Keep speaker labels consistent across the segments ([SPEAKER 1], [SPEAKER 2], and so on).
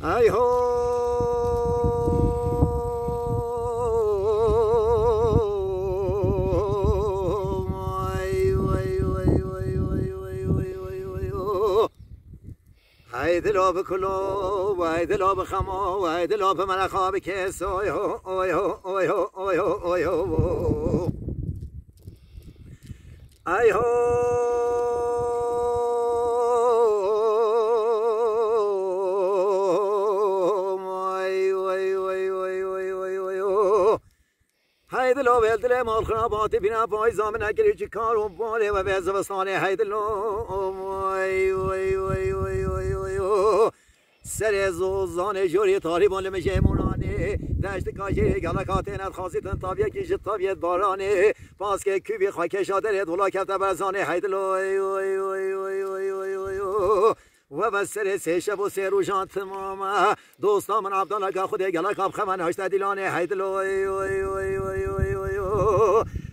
[SPEAKER 1] ای هو ای دلا بکلو و ای دلا بخما و ای دلا بملخا بکس اوی هو اوی هو اوی هو اوی هو اوی هو ای هو هیدلو ولدل مال خرابات بینا پایزام نگری چی کارو باله و به زبستانه هیدلو وای وای وای وای وای وای سر زوزان جوری طالبان مجمونانه دشت کاجی گلکات ند خاصیتن تابیه کیش تابیه بارانه پاس که کوبی خاک شادر دولا کفت برزانه هیدلو وای وای وای وای وای وای وای و بس سه شب و سه روزان تمام دوستان من عبدالله خود گلکاب خمن هشت دیلانه هیدلو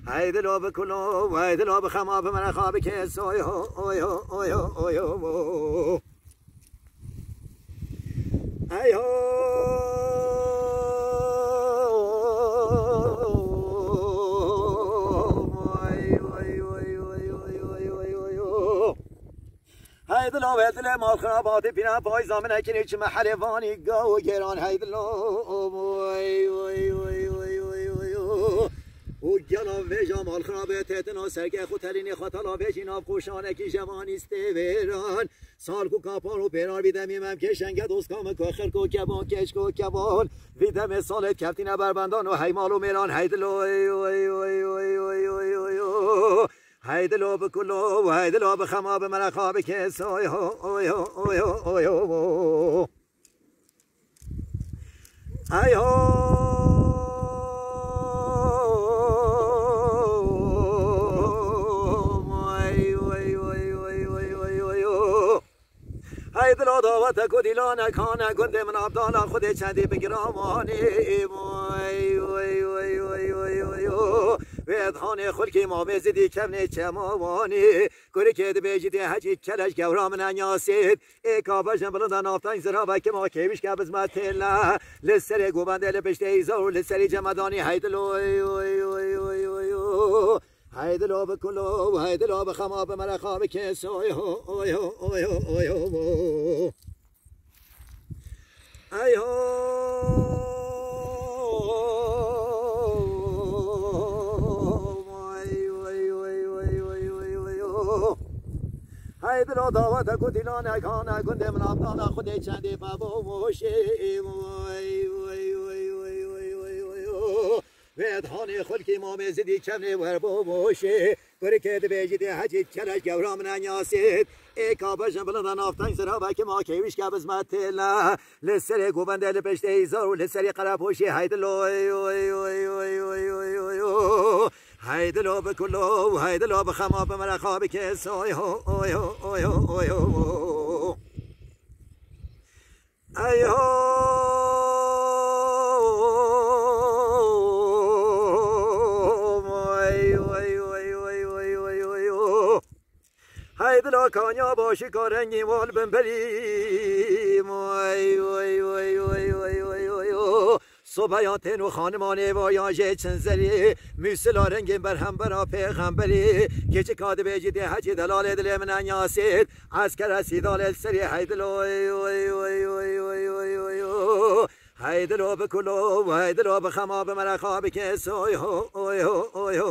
[SPEAKER 1] هیدلو بکلو و هیدلو بخما به من خواب کس اوی هو اوی هو اوی هو اوی هو ای هو هیدلو هیدلو مال خرابات بینا پایزام نکنی چه محل وانی گاو گران هیدلو وای وای وای وای وای وای او گلا ویجا مال خرابات تنا سرک خوتلینی خطلا ویجینا خوشانه کی جوانیست ویران سال کو کاپارو پیرار بیدمی مم که شنگ دوست کام کو خر کو کبان کش کو کبان ویدم سالت کفتین بربندان و هیمال و میران هیدلو وای وای وای وای وای وای هیدلو بکلو و هیدلو بخما به من خواب کس اوی هو اوی هو اوی هو اوی هو ای هو هیدلو دعوت کدیلان کانه گنده من عبدالله خود چندی بگرامانی وای وای وای وای وای وای ویدخانه خلکی ما بزدی کمنه چماوانی گوری که بیجیدی حجی کلش گورا من انیاسید ای کابشن بلندن آفتان زرابه که ما کیوش که بزمت الله لسری گوبنده لپشته ایزار لسری جمدانی هیدلو وای وای وای وای وای هیدلو بکلو و هیدلو بخما به من خواب کس اوی هو اوی هو اوی هو اوی هو ای هو هیدلو دعوت کدیلان کانه گنده من عبدالله خود چندی بابا موشی وای وای وای وای وای وای وای ویدخانه خلکی ما مزدی کمنه ور بابوشه گوری که بیجیدی حجی کلش گورا من انیاسید ای کابشن بلندن آفتان زرابه که ما کیوش که بزمت الله لسری گوبنده لپشته ایزار لسری قرپوشی هیدلو هیدلو بکلو هیدلو بخما به من خواب کس اوی هو اوی هو اوی هو اوی هو ای هو هیدلو کانیا باشی کارنگی وال بنبری وای وای وای وای وای وای وای صبحیاتن و خانمانه و یاجه چنزری موسلا رنگین بر هم برا پیغمبری کچه کاده بیجیدی حجی دلال دل من انیاسید عسکر اسیدال سری هیدلو هیدلو بکلو و هیدلو بخما به من خواب کس اوی هو اوی هو اوی هو